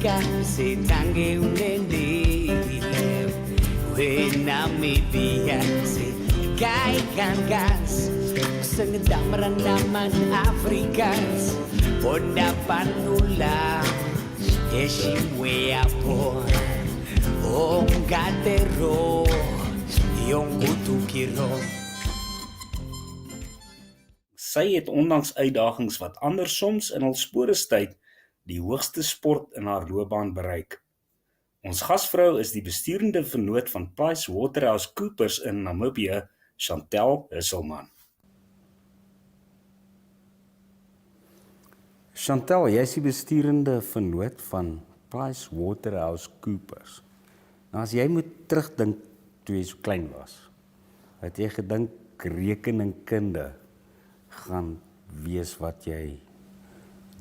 Africa sitange unendile wena media si kai kan gas sengdamran naman Africans Ponda panula Yeshimwe apo Ongatero Yongutukiro. Sy het ondanks uitdagings wat andersoms in hul sporestyd die hoogste sport in haar loopbaan bereik. Ons gasvrou is die besturende vennoot van PricewaterhouseCoopers in Namibië, Chantel Husselman. Chantel, jy is die besturende vennoot van PricewaterhouseCoopers. Nou as jy moet terugdink toe jy so klein was, het jy gedink rekeningkunde gaan wees wat jy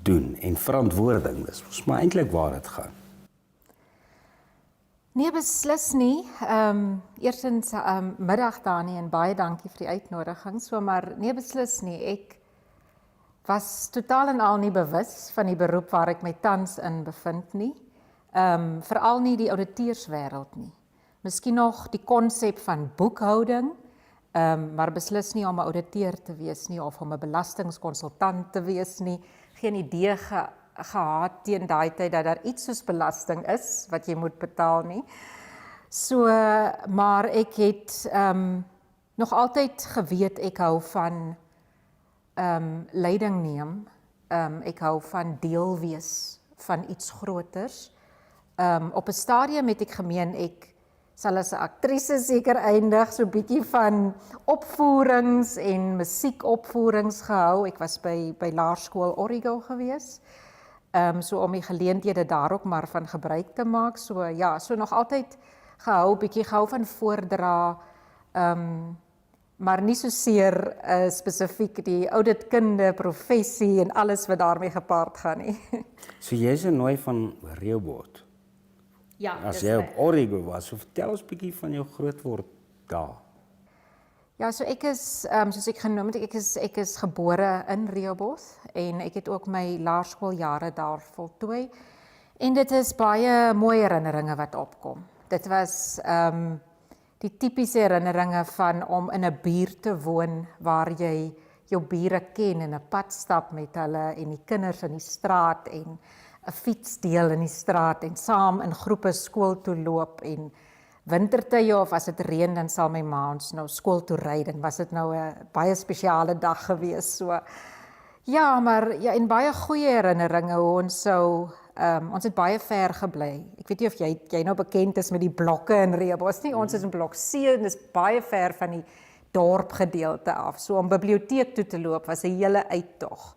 doen en verantwoording, dis maar eintlik waar dit gaan. Nee, beslis nie. Eerstens middag Dani en baie dankie vir die uitnodiging. Maar nee, beslis nie. Ek was totaal en al nie bewus van die beroep waar ek my tans in bevind nie. Veral nie die ouditeurswêreld nie. Miskien nog die konsep van boekhouding, maar beslis nie om 'n ouditeur te wees nie of om 'n belastingkonsultant te wees nie. Geen idee gehad teen daai tyd dat daar iets soos belasting is wat jy moet betaal nie. So, maar ek het nog altyd geweet ek hou van leiding neem. Ek hou van deel wees van iets groters. Op 'n stadium het ek gemeen ek sal as 'n aktrise seker eindig, so 'n bietjie van opvoerings en musiekopvoerings gehou. Ek was by Laerskool Origo gewees. So om die geleenthede daar ook maar van gebruik te maak. So ja, so nog altyd bietjie gehou van voordra, maar nie soseer spesifiek die ouditkunde, professie en alles wat daarmee gepaard gaan nie. So jy is 'n nooi van Rehoboth. Ja, as jy op Origo was, so vertel ons bietjie van jou grootword daar. Ja, so ek is, soos ek genoem het, ek is gebore in Rehoboth en ek het ook my laerskooljare daar voltooi. En dit is baie mooi herinneringe wat opkom. Dit was die tipiese herinneringe van om in 'n buurt te woon waar jy jou bure ken en 'n pad stap met hulle en die kinders in die straat en 'n fiets deel in die straat en saam in groepe skool toe loop en wintertye of as dit reën dan sal my ma ons nou skool toe ry, dan was dit nou 'n baie spesiale dag gewees. So ja, maar ja, en baie goeie herinneringe hoe ons sou ons het baie ver gebly. Ek weet nie of jy nou bekend is met die blokke in Rehoboth nie. Ons is in blok C en dis baie ver van die dorp gedeelte af. So om biblioteek toe te loop was 'n hele uittog.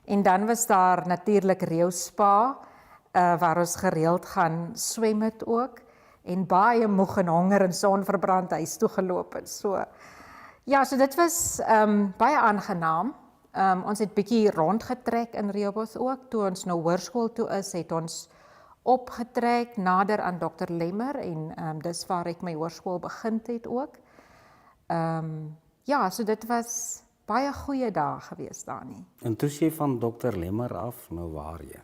En dan was daar natuurlik Reeuspa waar ons gereeld gaan swem het ook. En baie moeg en honger en sonverbrand huis toe geloop het. So ja, so dit was baie aangenaam. Ons het bietjie rondgetrek in Rehoboth ook. Toe ons nou hoërskool toe is, het ons opgetrek nader aan Dr. Lemmer en dis waar ek my hoërskool begin het ook. Ja, so dit was baie goeie dae gewees daar nie. En toe jy van Dr. Lemmer af, nou waar jy?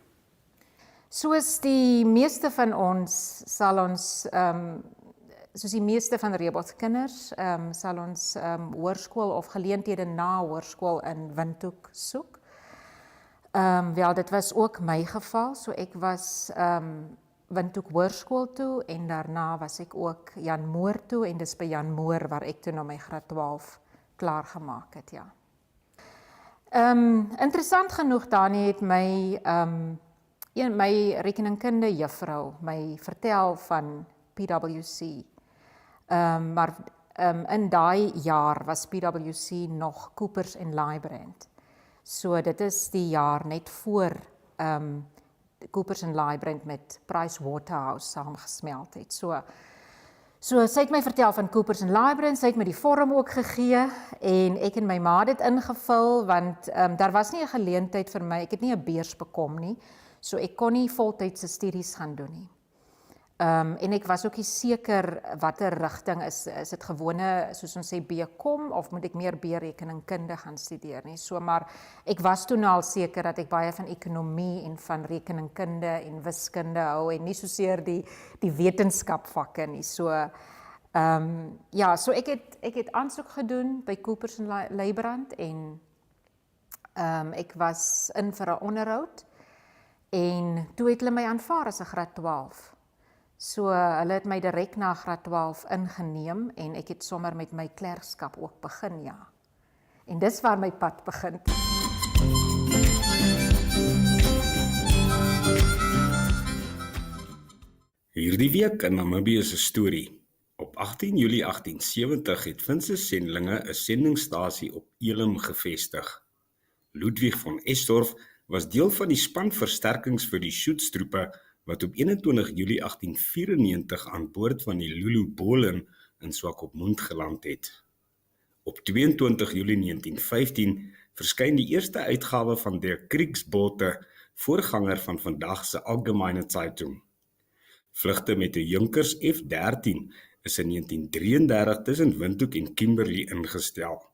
Soos die meeste van ons sal ons, soos die meeste van Rehoboth kinders, sal ons hoërskool of geleenthede na hoërskool in Windhoek soek. Wel, dit was ook my geval, so ek was Windhoek Hoërskool toe en daarna was ek ook Jan Moor toe en dis by Jan Moor waar ek toe nou my graad 12 klaar gemaak het, ja. Interessant genoeg, Dani, het my rekeningkunde juffrou my vertel van PwC. Maar in daai jaar was PwC nog Coopers en Lybrand. So dit is die jaar net voor Coopers en Lybrand met Pricewaterhouse saamgesmelt het. So sy het my vertel van Coopers en Lybrand, sy het my die vorm ook gegee en ek en my ma het dit ingevul want daar was nie 'n geleentheid vir my, ek het nie 'n beurs bekom nie, so ek kon nie voltydse studies gaan doen nie. En ek was ook nie seker watter rigting is dit gewone, soos ons sê, BCom, of moet ek meer rekeningkunde gaan studeer nie. So, maar ek was toe al seker dat ek baie van ekonomie en van rekeningkunde en wiskunde hou, en nie soseer die wetenskapvakke nie. So, ja, so ek het aansoek gedoen by Coopers en Lybrand, en ek was in vir 'n onderhoud, en toe het hulle my aanvaar as 'n graad 12. So hulle het my direk na graad 12 ingeneem, en ek het sommer met my klerkskap ook begin, ja. En dis waar my pad begin. Hierdie week in Namibië se storie. Op 18 Julie 1870 het Finse sendlinge 'n sendingstasie op Elim gevestig. Ludwig von Estorff was deel van die span versterkings vir die Schutztroepe wat op 21 Julie 1894 aan boord van die Lulu Bolen in Swakopmund geland het. Op 22 Julie 1915 verskyn die eerste uitgawe van Der Kriegsbote, voorganger van vandag se Allgemeine Zeitung. Vlugte met 'n Junkers F-13 is in 1933 tussen Windhoek en Kimberley ingestel.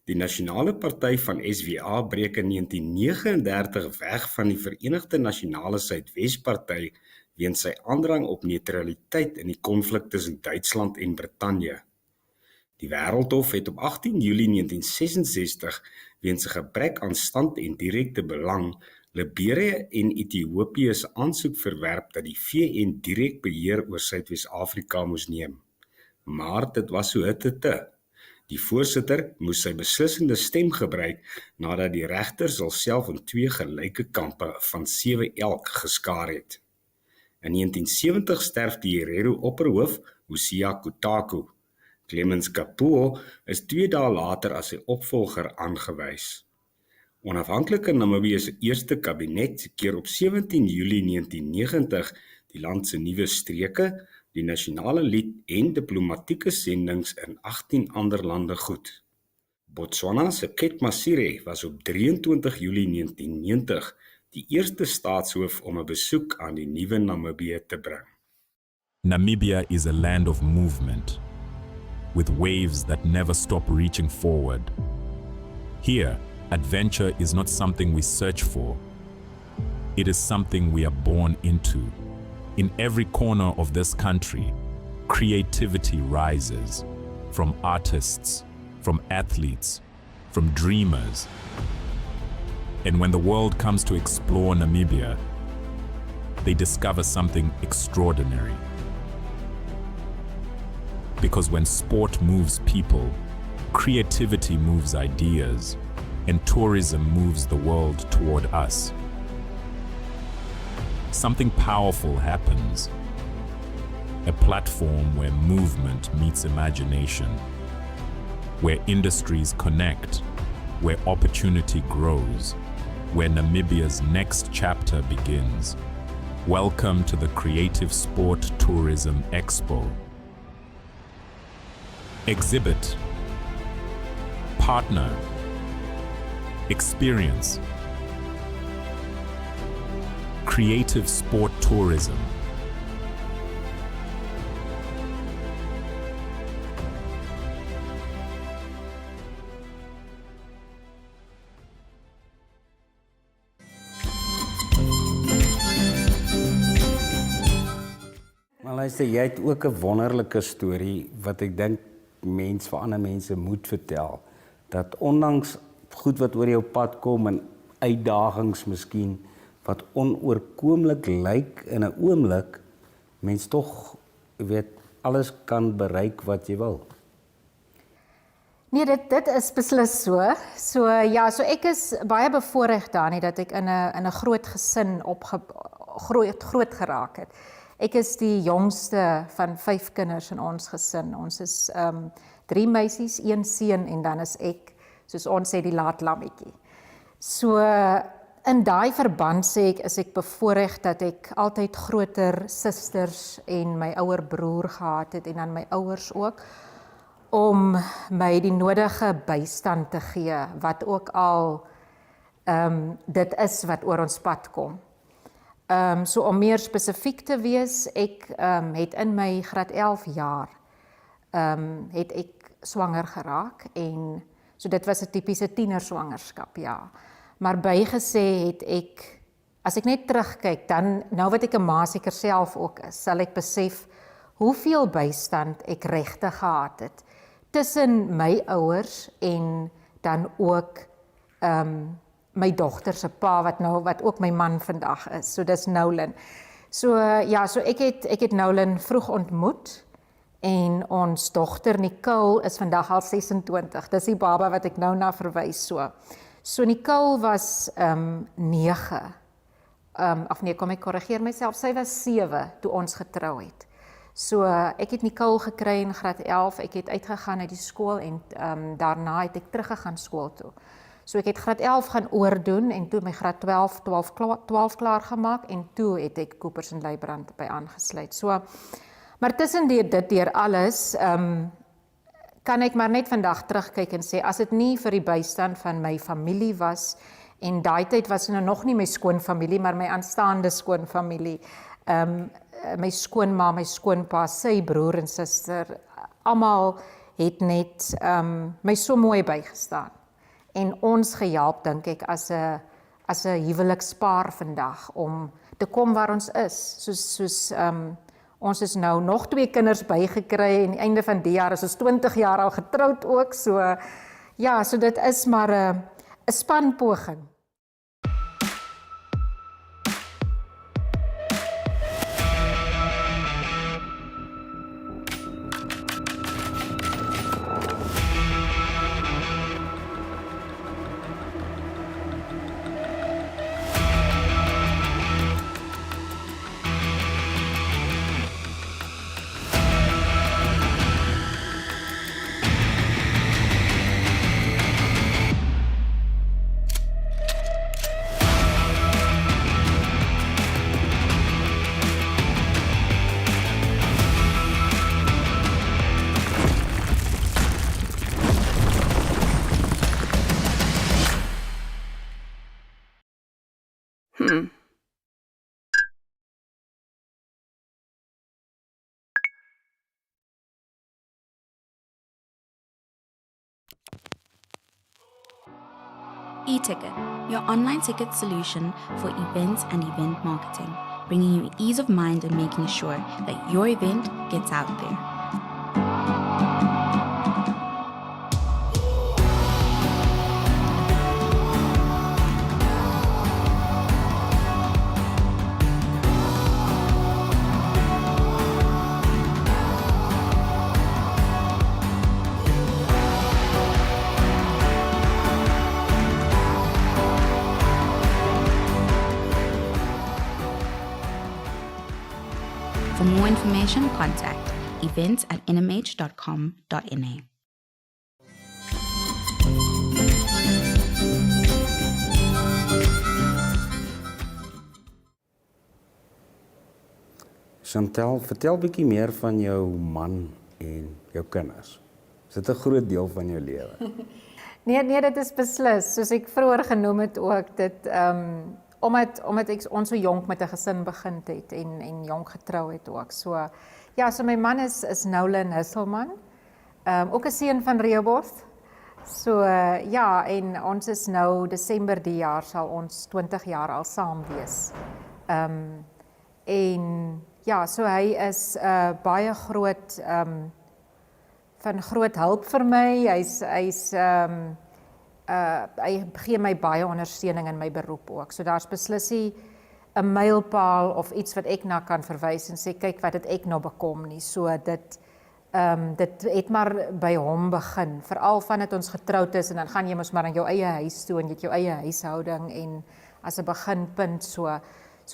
Die Nasionale Party van SWA breek in 1939 weg van die Verenigde Nasionale Suidwes-Party weens sy aandrang op neutraliteit in die konflik tussen Duitsland en Brittanje. Die Wêreldhof het op 18 Julie 1966 weens 'n gebrek aan stand en direkte belang Liberië en Ethiopië se aansoek verwerp dat die VN direk beheer oor Suidwes-Afrika moes neem. Maar dit was so hitte. Die voorsitter moes sy beslissende stem gebruik nadat die regters alself in 2 gelyke kampe van 7 elk geskaar het. In 1970 sterf die Herero-opperhoof Hosea Kutaku. Clemens Kapuo is 2 dae later as sy opvolger aangewys. Onafhanklike Namibië se eerste kabinet keer op 17 Julie 1990 die land se nuwe streke, die nasionale lied en diplomatieke sendings in 18 ander lande goed. Botswana se Ket Masire was op 23 Julie 1990 die eerste staatshoof om 'n besoek aan die nuwe Namibië te bring. Namibia is a land of movement, with waves that never stop reaching forward. Here, adventure is not something we search for. It is something we are born into. In every corner of this country, creativity rises, from artists, from athletes, from dreamers. And when the world comes to explore Namibia, they discover something extraordinary. Because when sport moves people, creativity moves ideas, and tourism moves the world toward us. Something powerful happens. A platform where movement meets imagination, where industries connect, where opportunity grows, where Namibia's next chapter begins. Welcome to the Creative Sport Tourism Expo. Exhibit, partner, experience. Creative Sport Tourism. Maar luister, jy het ook 'n wonderlike storie wat ek dink mens vir ander mense moet vertel. Dat ondanks goed wat oor jou pad kom en uitdagings miskien wat onoorkomlik lyk in 'n oomblik, mens tog weet alles kan bereik wat jy wil. Nee, dit is beslis so. So ja, so ek is baie bevoorreg daarin dat ek in 'n groot gesin groot geraak het. Ek is die jongste van 5 kinders in ons gesin. Ons is 3 meisies, 1 seun en dan is ek, soos ons sê, die laatlammetjie. So in daai verband sê ek, is ek bevoorreg dat ek altyd groter susters en my ouer broer gehad het en dan my ouers ook, om my die nodige bystand te gee, wat ook al dit is wat oor ons pad kom. So om meer spesifiek te wees, ek het in my graad 11 jaar het ek swanger geraak en so dit was 'n tipiese tienerswangerskap, ja. Maar bygesê het ek, as ek net terugkyk, dan nou wat ek 'n ma seker self ook is, sal ek besef hoeveel bystand ek regtig gehad het tussen my ouers en dan ook my dogter se pa wat ook my man vandag is. So dis Nolan. So ja, so ek het Nolan vroeg ontmoet en ons dogter Nicole is vandag al 26. Dis die baba wat ek nou na verwys So Nicole was 9. Of nee, kom ek korrigeer myself. Sy was 7 toe ons getrou het. So ek het Nicole gekry in graad 11. Ek het uitgegaan uit die skool en daarna het ek teruggegaan skool toe. So ek het graad 11 gaan oordoen en toe my graad 12 klaar gemaak en toe het ek Coopers en Leibrand by aangesluit. So maar tussen dit deur alles kan ek maar net vandag terugkyk en sê as dit nie vir die bystand van my familie was en daai tyd was nou nog nie my skoonfamilie maar my aanstaande skoonfamilie. My skoonma, my skoonpa, sy broer en suster, almal het net my so mooi bygestaan. En ons gehelp dink ek as 'n huwelikspaar vandag om te kom waar ons is. Soos ons is nou nog 2 kinders bygekry en einde van die jaar is ons 20 jaar al getroud ook. So ja, so dit is maar 'n spanpoging. eTicket, your online ticket solution for events and event marketing, bringing you ease of mind and making sure that your event gets out there. For more information, contact events@nhcom.na. Chantel, vertel 'n bietjie meer van jou man en jou kinders. Is dit 'n groot deel van jou lewe? Nee, dit is beslis. Soos ek vroeër genoem het ook, dit omdat ek ons so jonk met 'n gesin begin het en jonk getrou het ook. So ja, so my man is Nolan Husselman. Ook 'n seun van Rehoboth. So ja, en ons is nou Desember die jaar sal ons 20 jaar al saam wees. En ja, so hy is baie groot van groot hulp vir my. Hy gee my baie ondersteuning in my beroep ook. So daar's beslis nie 'n mylpaal of iets wat ek na kan verwys en sê kyk wat het ek nou bekom nie. So dit het maar by hom begin. Veral vandat ons getroud is en dan gaan jy mos maar aan jou eie huis toe en jy het jou eie huishouding en as 'n beginpunt so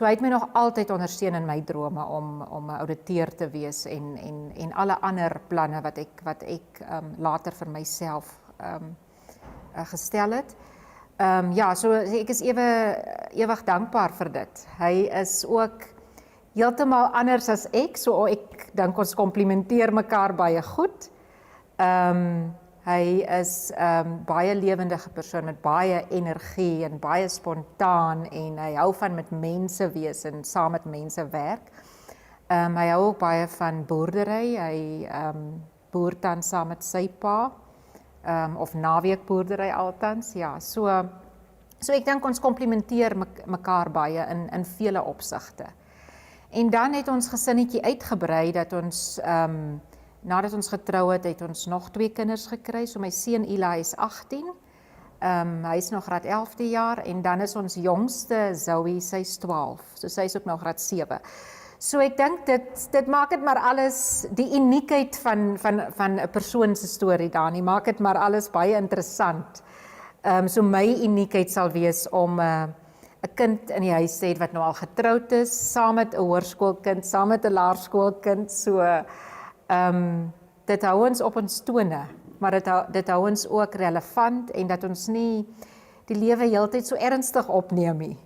hy het my nog altyd ondersteun in my drome om 'n ouditeur te wees en alle ander planne wat ek later vir myself gestel het. Ja, so ek is ewig dankbaar vir dit. Hy is ook heeltemal anders as ek, so ek dink ons komplimenteer mekaar baie goed. Hy is baie lewendige persoon met baie energie en baie spontaan en hy hou van met mense wees en saam met mense werk. Hy hou ook baie van boerdery. Hy boer tans saam met sy pa, of naweekboerdery altans. Ja, so ek dink ons komplementeer mekaar baie in vele opsigte. En dan het ons gesinnetjie uitgebrei dat ons nadat ons getrou het ons nog 2 kinders gekry. So my seun Eli is 18. Hy is nog graad 11de jaar en dan is ons jongste Zoe, sy is 12. So sy is ook nog graad 7. So ek dink dit maak dit maar alles die uniekheid van 'n persoon se storie Dani, maak dit maar alles baie interessant. So my uniekheid sal wees om 'n kind in die huis te hê wat nou al getroud is, saam met 'n hoërskoolkind, saam met 'n laerskoolkind. So dit hou ons op ons tone, maar dit hou ons ook relevant en dat ons nie die lewe heeltyd so ernstig opneem nie.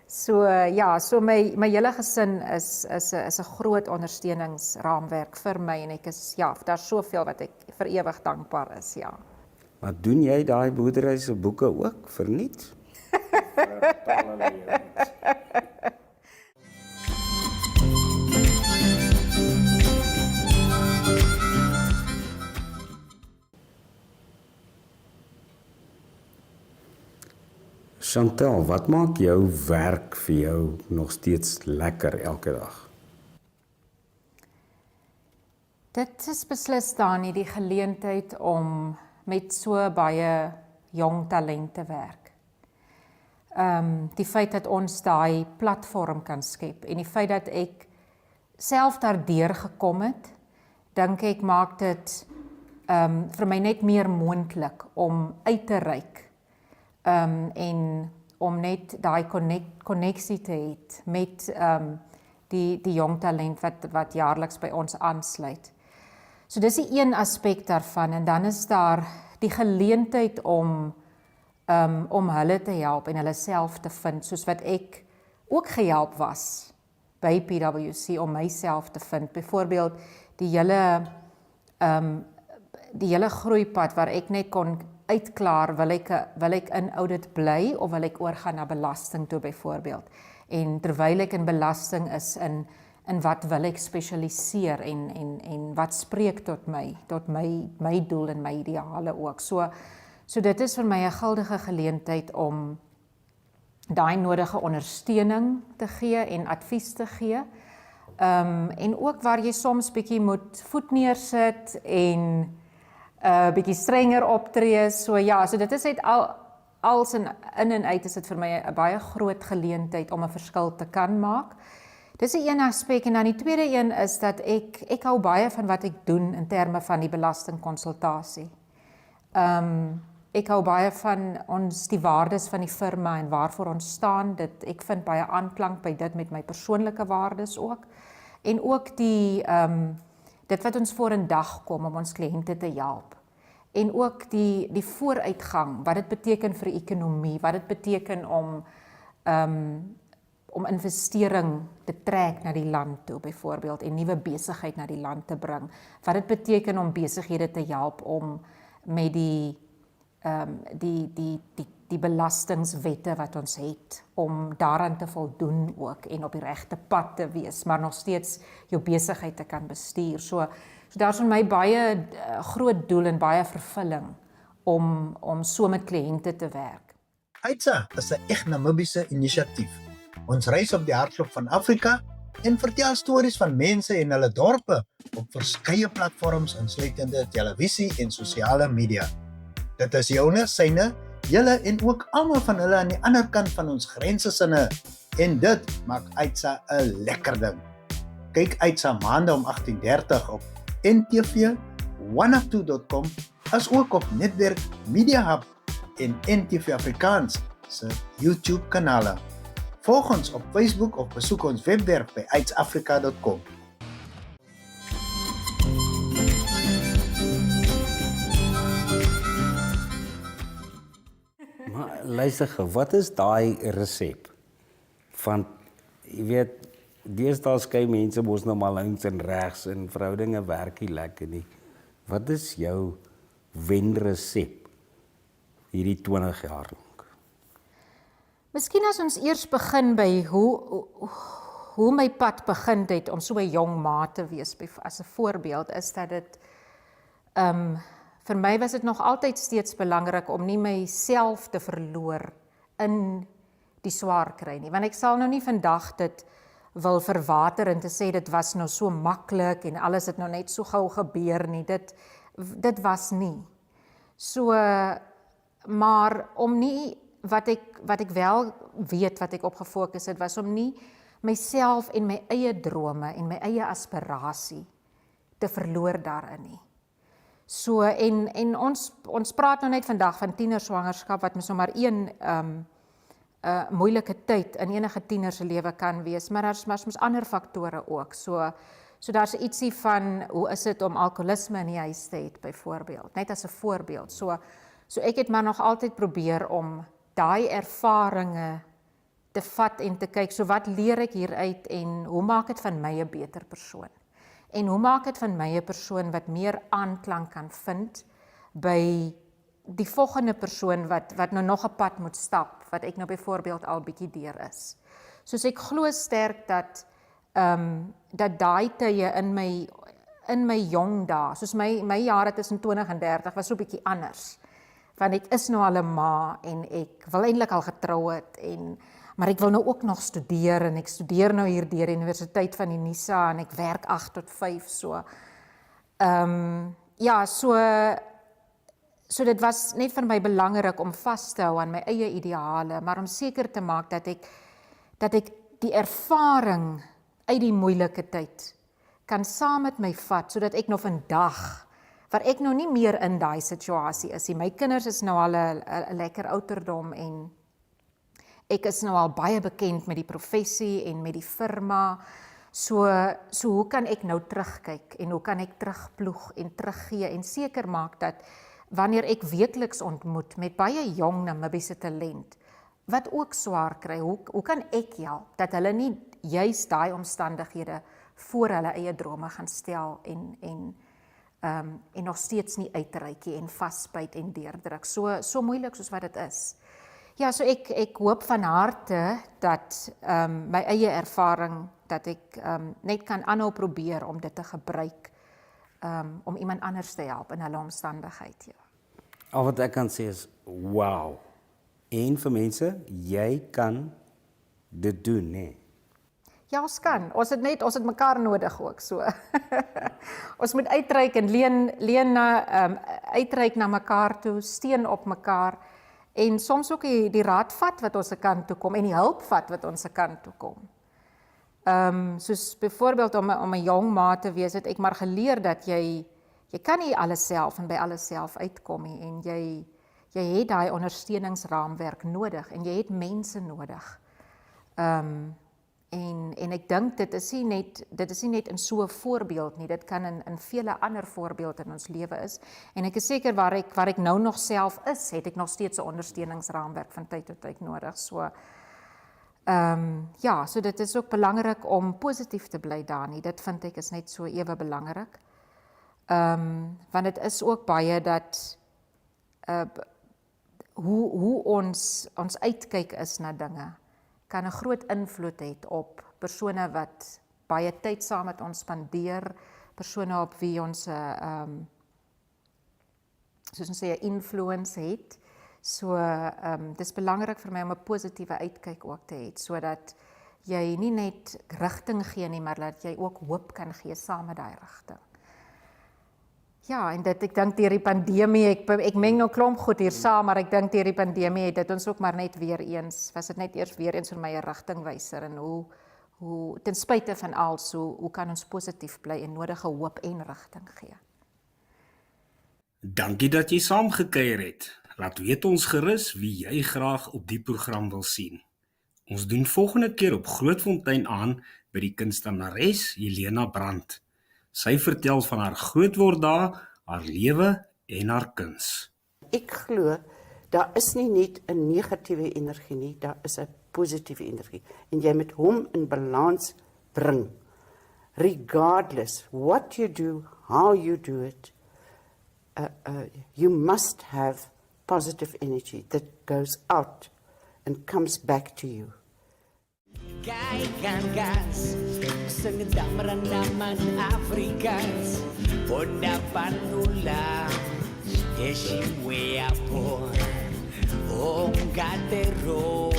So ja, so my hele gesin is 'n groot ondersteuningsraamwerk vir my en ek is daar's soveel wat ek vir ewig dankbaar is, ja. Maar doen jy daai boerdery se boeke ook verniet? Chantal, wat maak jou werk vir jou nog steeds lekker elke dag? Dit is beslis dan nie die geleentheid om met so baie jong talent te werk. Die feit dat ons daai platform kan skep en die feit dat ek self daardeur gekom het, dink ek maak dit vir my net meer moontlik om uit te reik en om net daai konneksie te hê met die jong talent wat jaarliks by ons aansluit. So dis die een aspek daarvan en dan is daar die geleentheid om hulle te help en hulle self te vind, soos wat ek ook gehelp was by PwC om myself te vind. Byvoorbeeld die hele groeipad waar ek net kon uitklaar, wil ek in audit bly of wil ek oorgaan na belasting toe byvoorbeeld. En terwyl ek in belasting is in wat wil ek spesialiseer en wat spreek tot my doel en my ideale ook. So dit is vir my 'n guldige geleentheid om daai nodige ondersteuning te gee en advies te gee. En ook waar jy soms bietjie moet voet neersit en bietjie strenger optree. So dit is uit als in en uit is dit vir my 'n baie groot geleentheid om 'n verskil te kan maak. Dis die een aspek en dan die tweede een is dat ek hou baie van wat ek doen in terme van die belastingkonsultasie. Ek hou baie van die waardes van die firma en waarvoor ons staan. Ek vind baie aanklank by dit met my persoonlike waardes ook. En ook dit wat ons vorendag kom om ons kliënte te help. En ook die vooruitgang, wat dit beteken vir die ekonomie, wat dit beteken om investering te trek na die land toe byvoorbeeld en nuwe besigheid na die land te bring. Wat dit beteken om besighede te help om met die belastingswette wat ons het, om daaraan te voldoen ook en op die regte pad te wees, maar nog steeds jou besigheid te kan bestuur. So daar's vir my baie groot doel en baie vervulling om so met kliënte te werk. Aitsa is 'n eg Namibiese inisiatief. Ons reis op die hartklop van Afrika en vertel stories van mense en hulle dorpe op verskeie platforms insluitende televisie en sosiale media. Dit is joune, syne, julle en ook almal van hulle aan die ander kant van ons grense sinne en dit maak Aitsa 'n lekker ding. Kyk Aitsa maande om 18:30 op NTV, oneoftoe.com as ook op Netwerk Media Hub en NTV Afrikaans se YouTube kanale. Volg ons op Facebook of besoek ons webwerf by aitsafrika.com. Maar luister gou, wat is daai resep? Want jy weet, deesdae skei mense mos nou maar links en regs en verhoudinge werk nie lekker nie. Wat is jou wenresep hierdie 20 jaar lank? Miskien as ons eers begin by hoe my pad begin het om so 'n jong ma te wees, as 'n voorbeeld, is dat dit, vir my was dit nog altyd steeds belangrik om nie myself te verloor in die swaar kry nie, want ek sal nou nie vandag dit wil verwater en te sê dit was nou so maklik en alles het nou net so gou gebeur nie, dit was nie. So, maar om nie, wat ek wel weet, wat ek op gefokus het, was om nie myself en my eie drome en my eie aspirasie te verloor daarin nie. So, en ons praat nou net vandag van tienerswangerskap, wat mens nou maar een moeilike tyd in enige tiener se lewe kan wees, maar daar's mos ander faktore ook. So daar's ietsie van, hoe is dit om alkoholisme in die huis te hê, byvoorbeeld, net as 'n voorbeeld. So ek het maar nog altyd probeer om daai ervarings te vat en te kyk, so wat leer ek hieruit en hoe maak dit van my 'n beter persoon? En hoe maak dit van my 'n persoon wat meer aanklank kan vind by die volgende persoon wat nou nog 'n pad moet stap, wat ek nou byvoorbeeld al bietjie deur is. Soos ek glo sterk dat daai tye in my jong dae, soos my jare tussen 20 en 30 was so bietjie anders. Want ek is nou al 'n ma en ek wil eintlik al getrou het maar ek wil nou ook nog studeer en ek studeer nou hier deur die Universiteit van die NISA en ek werk 8 tot 5 so. So dit was net vir my belangrik om vas te hou aan my eie ideale, maar om seker te maak dat ek die ervaring uit die moeilike tyd kan saam met my vat, sodat ek nou vandag, waar ek nou nie meer in daai situasie is nie. My kinders is nou al 'n lekker ouderdom en ek is nou al baie bekend met die professie en met die firma. So hoe kan ek nou terugkyk en hoe kan ek terugploeg en teruggee en seker maak dat wanneer ek weekliks ontmoet met baie jong Namibiese talent, wat ook swaar kry, hoe kan ek help, dat hulle nie juis daai omstandighede voor hulle eie drome gaan stel en nog steeds nie uitreikie en vasbyt en deurdruk, so moeilik soos wat dit is. Ja, so ek hoop van harte dat my eie ervaring, dat ek net kan aanhou probeer om dit te gebruik, om iemand anders te help in hulle omstandigheid. Ja. Al wat ek kan sê is, wow. En vir mense, jy kan dit doen, nee. Ja, ons kan. Ons het mekaar nodig ook so. Ons moet uitreik en uitreik na mekaar toe, steun op mekaar en soms ook die raad vat wat ons se kant toe kom en die hulp vat wat ons se kant toe kom. Soos byvoorbeeld om 'n jong ma te wees, het ek maar geleer dat jy kan nie alles self en by alles self uitkom nie en jy het daai ondersteuningsraamwerk nodig en jy het mense nodig. En ek dink dit is nie net in so 'n voorbeeld nie, dit kan in vele ander voorbeelde in ons lewe is. En ek is seker waar ek nou nog self is, het ek nog steeds 'n ondersteuningsraamwerk van tyd tot tyd nodig. So so dit is ook belangrik om positief te bly daarin. Dit vind ek is net so ewe belangrik. Want dit is ook baie dat hoe ons uitkyk is na dinge kan 'n groot invloed hê op persone wat baie tyd saam met ons spandeer, persone op wie ons soos ons sê 'n influence het. So dis belangrik vir my om 'n positiewe uitkyk ook te hê, sodat jy nie net rigting gee nie, maar dat jy ook hoop kan gee saam met daai rigting. Ja, en ek dink deur die pandemie, ek meng nou klomp goed hier saam, maar ek dink deur die pandemie het dit ons ook maar net weer eens vir my 'n rigtingwyser en hoe ten spyte van alles, hoe kan ons positief bly en nodige hoop en rigting gee. Dankie dat jy saamgekuier het. Laat weet ons gerus wie jy graag op die program wil sien. Ons doen volgende keer op Grootfontein aan by die kunstenares Helena Brandt. Sy vertel van haar grootword daar, haar lewe en haar kuns. Ek glo, daar is nie net 'n negatiewe energie nie, daar is 'n positiewe energie. En jy moet hom in balans bring. Regardless what you do, how you do it, you must have positive energy that goes out and comes back to you. Kay kan gas sa nagdamaran naman Africans o dapat ulang esimwe apon o gatero